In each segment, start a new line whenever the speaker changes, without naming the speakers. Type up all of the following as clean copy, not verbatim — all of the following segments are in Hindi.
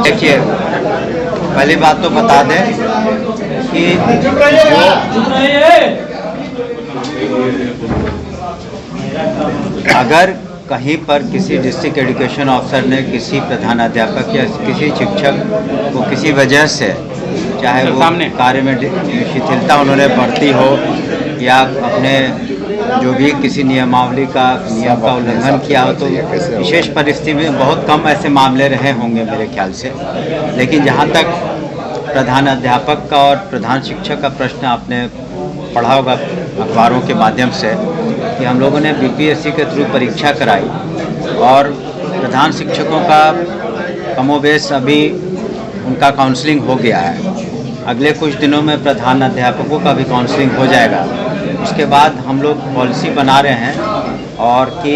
देखिए, पहली बात तो बता दें कि अगर कहीं पर किसी डिस्ट्रिक्ट एजुकेशन ऑफिसर ने किसी प्रधानाध्यापक या किसी शिक्षक को किसी वजह से, चाहे वो कार्य में शिथिलता उन्होंने बरती हो या अपने जो भी किसी नियम का उल्लंघन किया हो, तो विशेष परिस्थिति में बहुत कम ऐसे मामले रहे होंगे मेरे ख्याल से। लेकिन जहाँ तक प्रधानाध्यापक का और प्रधान शिक्षक का प्रश्न आपने पढ़ा होगा अखबारों के माध्यम से कि हम लोगों ने बीपीएससी के थ्रू परीक्षा कराई और प्रधान शिक्षकों का कमोबेश अभी उनका काउंसलिंग हो गया है। अगले कुछ दिनों में प्रधान अध्यापकों का भी काउंसलिंग हो जाएगा। उसके बाद हम लोग पॉलिसी बना रहे हैं और कि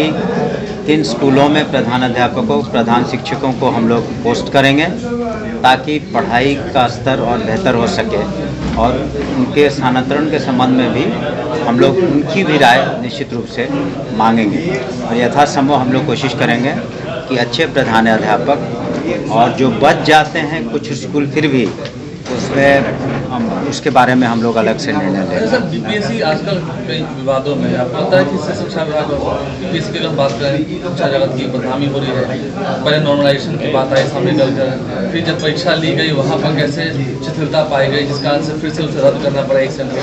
किन स्कूलों में प्रधान अध्यापकों प्रधान शिक्षकों को हम लोग पोस्ट करेंगे ताकि पढ़ाई का स्तर और बेहतर हो सके, और उनके स्थानांतरण के संबंध में भी हम लोग उनकी भी राय निश्चित रूप से मांगेंगे और यथासंभव हम लोग कोशिश करेंगे कि अच्छे प्रधान अध्यापक, और जो बच जाते हैं कुछ स्कूल फिर भी उसमें उसके बारे में हम लोग अलग से निर्णय लेंगे।
सर, बीपीएससी आजकल कई विवादों में आपको पता है कि इससे शिक्षा विभाग और बीपीएससी की अगर बात करें, शिक्षा जगत की बदनामी हो रही है। पहले नॉर्मलाइजेशन की बात आई सामने निकल कर, फिर जब परीक्षा ली गई वहाँ पर कैसे शिथिलता पाई गई जिस कारण से फिर से उसे रद्द करना पड़ा एक सेंटर। तो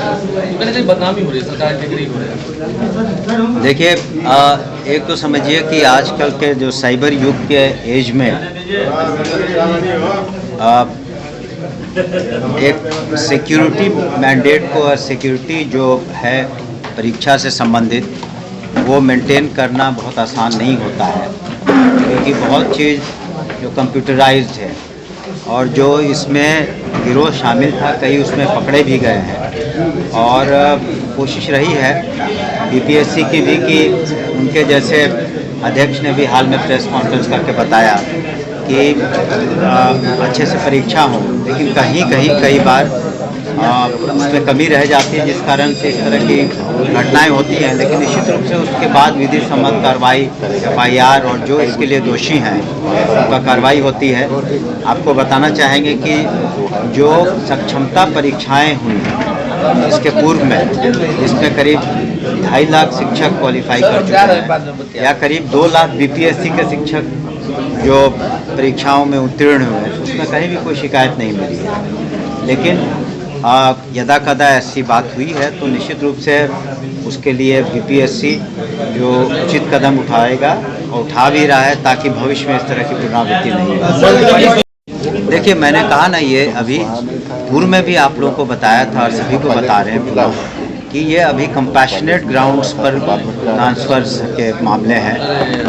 कहीं कहीं बदनामी हो रही है, सरकार के करीब हो रही है।
देखिए, एक तो समझिए कि आजकल के जो साइबर युग के एज में एक सिक्योरिटी मैंडेट को और सिक्योरिटी जो है परीक्षा से संबंधित वो मेंटेन करना बहुत आसान नहीं होता है, क्योंकि बहुत चीज़ जो कंप्यूटराइज्ड है और जो इसमें गिरोह शामिल था कई उसमें पकड़े भी गए हैं। और कोशिश रही है बीपीएससी की भी कि उनके जैसे अध्यक्ष ने भी हाल में प्रेस कॉन्फ्रेंस करके बताया कि अच्छे से परीक्षा हो, लेकिन कई बार उसमें कमी रह जाती है जिस कारण से इस तरह की घटनाएं होती हैं। लेकिन निश्चित रूप से उसके बाद विधि सम्मत कार्रवाई एफआईआर और जो इसके लिए दोषी हैं उनका कार्रवाई होती है। आपको बताना चाहेंगे कि जो सक्षमता परीक्षाएं हुई इसके पूर्व में, जिसमें करीब 2.5 लाख शिक्षक क्वालिफाई कर चुके हैं या करीब 2 लाख बीपीएससी के शिक्षक जो परीक्षाओं में उत्तीर्ण हुए, उसमें कहीं भी कोई शिकायत नहीं मिली है। लेकिन यदा कदा ऐसी बात हुई है तो निश्चित रूप से उसके लिए बीपीएससी जो उचित कदम उठाएगा और उठा भी रहा है ताकि भविष्य में इस तरह की पुनरावृत्ति नहीं हो। देखिए, मैंने कहा ना, ये अभी पूर्व में भी आप लोगों को बताया था और सभी को बता रहे हैं कि ये अभी कंपैशनेट ग्राउंड्स पर ट्रांसफर्स के मामले हैं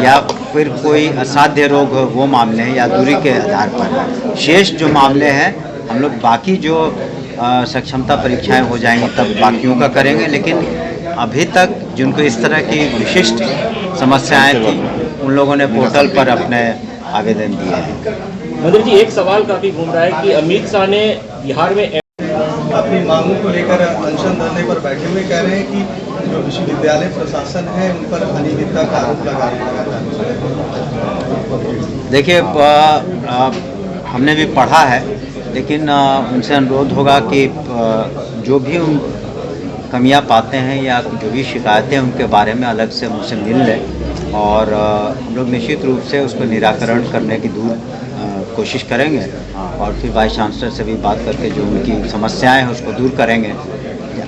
या फिर कोई असाध्य रोग हो वो मामले हैं या दूरी के आधार पर। शेष जो मामले हैं हम लोग बाकी जो सक्षमता परीक्षाएं हो जाएंगी तब बाकियों का करेंगे, लेकिन अभी तक जिनको इस तरह की विशिष्ट समस्याएं थी उन लोगों ने पोर्टल पर अपने आवेदन दिए हैं।
मंत्री जी, एक सवाल काफ़ी घूम रहा है कि अमित शाह ने बिहार में
अपनी मांगों को लेकर अनशन धरने पर बैठे हुए कह रहे हैं कि जो विश्वविद्यालय प्रशासन है उन पर अनियमितता का आरोप लगा रहा है।
देखिए, हमने भी पढ़ा है, लेकिन उनसे अनुरोध होगा कि जो भी उन कमियां पाते हैं या जो भी शिकायतें उनके बारे में अलग से मुझसे मिल लें और हम लोग निश्चित रूप से उसको निराकरण करने की कोशिश करेंगे और फिर वाइस चांसलर से भी बात करके जो उनकी समस्याएं हैं उसको दूर करेंगे।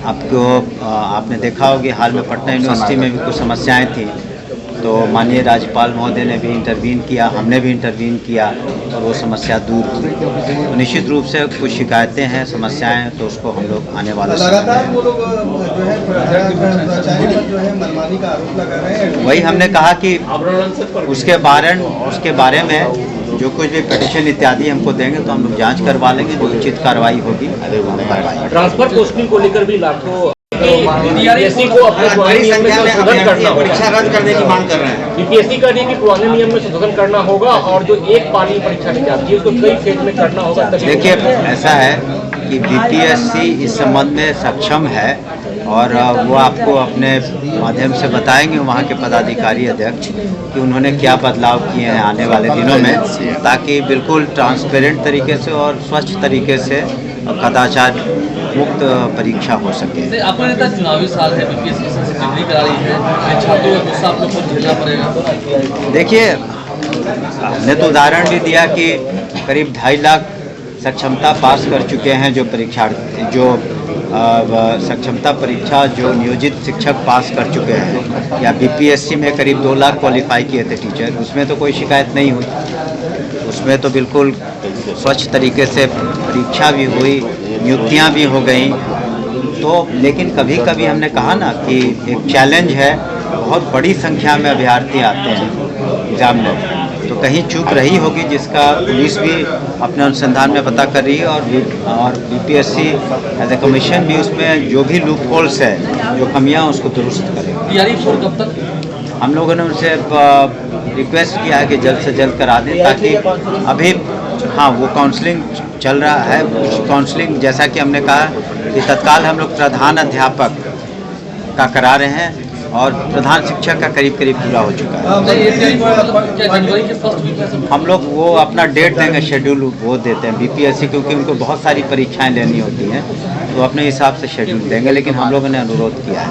आपने देखा होगा हाल में पटना यूनिवर्सिटी में भी कुछ समस्याएं थी, तो माननीय राज्यपाल महोदय ने भी इंटरवीन किया, हमने भी इंटरवीन किया और वो समस्या दूर हुई। तो निश्चित रूप से कुछ शिकायतें हैं, समस्याएं, तो उसको हम लोग आने वाले वही हमने कहा कि उसके बारे में जो कुछ भी पिटीशन इत्यादि हमको देंगे तो हम लोग जांच करवा लेंगे, जो उचित कार्रवाई होगी
ट्रांसफर पोस्टिंग को लेकर भी लाखों बीपीएससी को अपने पुराने नियम में संशोधन करना,
परीक्षा रद्द करने की मांग कर रहे हैं।
बीपीएससी कर रही है कि पुराने नियम में संशोधन करना होगा और जो एक पाली परीक्षा की जाती है उसको कई फेज में करना होगा।
देखिए, ऐसा है कि बीपीएससी इस संबंध में सक्षम है और वो आपको अपने माध्यम से बताएंगे वहाँ के पदाधिकारी अध्यक्ष कि उन्होंने क्या बदलाव किए हैं आने वाले दिनों में, ताकि बिल्कुल ट्रांसपेरेंट तरीके से और स्वच्छ तरीके से कदाचार मुक्त परीक्षा हो सके।
आपको नेता चुनावी साल है, बीपीएससी से डिग्री करा रही है, छात्रों का गुस्सा आप लोग को झेलना पड़ेगा।
देखिए, हमने तो उदाहरण भी दिया कि करीब 2.5 लाख सक्षमता पास कर चुके हैं जो परीक्षार्थी, जो सक्षमता परीक्षा जो नियोजित शिक्षक पास कर चुके हैं, या बीपीएससी में करीब 2 लाख क्वालिफाई किए थे टीचर, उसमें तो कोई शिकायत नहीं हुई। उसमें तो बिल्कुल स्वच्छ तरीके से परीक्षा भी हुई, नियुक्तियां भी हो गई। तो लेकिन कभी कभी हमने कहा ना कि एक चैलेंज है, बहुत बड़ी संख्या में अभ्यर्थी आते हैं एग्जाम में, तो कहीं चूक रही होगी, जिसका पुलिस भी अपने अनुसंधान में पता कर रही है, और बीपीएससी एज ए कमीशन भी उसमें जो भी लूप होल्स है, जो कमियां, उसको दुरुस्त करेगी।
कब तक
हम लोगों ने उनसे रिक्वेस्ट किया है कि जल्द से जल्द करा दें, ताकि अभी हाँ वो काउंसलिंग चल रहा है। उस काउंसलिंग, जैसा कि हमने कहा कि तत्काल हम लोग प्रधान अध्यापक का करा रहे हैं और प्रधान शिक्षक का करीब पूरा हो चुका है। हम लोग वो अपना डेट देंगे, शेड्यूल वो देते हैं बीपीएससी, क्योंकि उनको बहुत सारी परीक्षाएं लेनी होती हैं, तो अपने हिसाब से शेड्यूल देंगे, लेकिन हम लोगों ने अनुरोध किया है।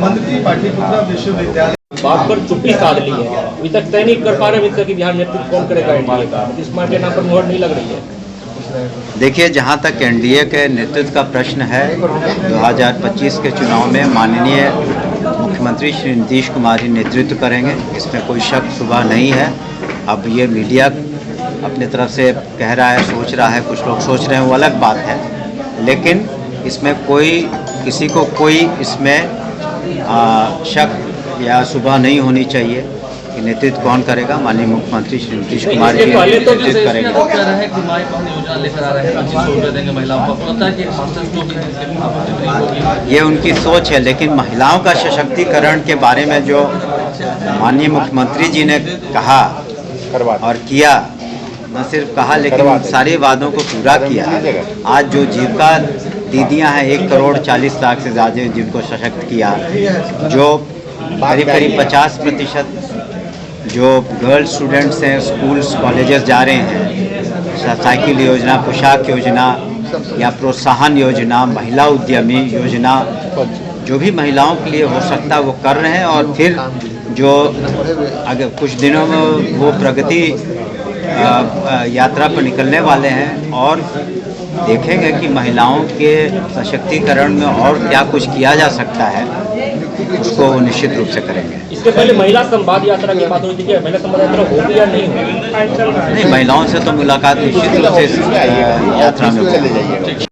मंत्री पाटलिपुत्र विश्वविद्यालय
बात पर चुप्पी साध ली है, अभी तक तय नहीं कर पा रहे अभी तक कि बिहार नेतृत्व कौन करेगा एनडीए का, इस मामले नाम पर मुहर नहीं लग रही है।
देखिए, जहाँ तक एनडीए के नेतृत्व का प्रश्न है, 2025 के चुनाव में माननीय मुख्यमंत्री श्री नीतीश कुमार ही नेतृत्व करेंगे, इसमें कोई शक शुबा नहीं है। अब ये मीडिया अपनी तरफ से कह रहा है, सोच रहा है, कुछ लोग सोच रहे हैं, वो अलग बात है, लेकिन इसमें किसी को कोई इसमें शक या शुबा नहीं होनी चाहिए कि नेतृत्व कौन करेगा। माननीय मुख्यमंत्री श्री नीतीश कुमार जी नेतृत्व करेंगे। ये उनकी सोच है, लेकिन महिलाओं का सशक्तिकरण के बारे में जो माननीय मुख्यमंत्री जी ने कहा और किया, न सिर्फ कहा लेकिन सारे वादों को पूरा किया। आज जो जीविका दीदियां हैं, 1,40,00,000 से ज़्यादा जिनको सशक्त किया, जो करीब 50% जो गर्ल्स स्टूडेंट्स हैं स्कूल्स कॉलेजेस जा रहे हैं, साइकिल योजना, पोशाक योजना या प्रोत्साहन योजना, महिला उद्यमी योजना, जो भी महिलाओं के लिए हो सकता है वो कर रहे हैं। और फिर जो अगर कुछ दिनों में वो प्रगति यात्रा पर निकलने वाले हैं और देखेंगे कि महिलाओं के सशक्तिकरण में और क्या कुछ किया जा सकता है, उसको निश्चित रूप से करेंगे।
इसके पहले महिला संवाद यात्रा की बात हुई थी, क्या महिला संवाद यात्रा होगी या नहीं होगी?
नहीं, महिलाओं से तो मुलाकात निश्चित रूप से इस यात्रा में होगी।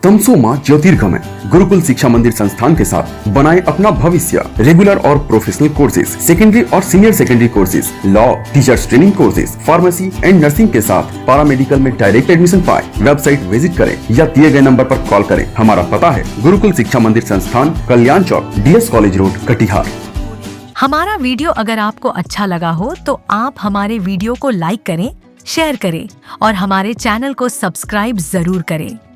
तमसो मां ज्योतिर्गमय गुरुकुल शिक्षा मंदिर संस्थान के साथ बनाए अपना भविष्य। रेगुलर और प्रोफेशनल कोर्सेज, सेकेंडरी और senior secondary courses, law, teachers training courses, pharmacy and nursing के साथ पैरामेडिकल में डायरेक्ट एडमिशन पाए। वेबसाइट विजिट करें या दिए गए नंबर पर कॉल करें। हमारा पता है गुरुकुल शिक्षा मंदिर संस्थान, कल्याण चौक, DS कॉलेज रोड, कटिहार।
हमारा वीडियो अगर आपको अच्छा लगा हो तो आप हमारे वीडियो को लाइक करें, शेयर करें और हमारे चैनल को सब्सक्राइब जरूर करें।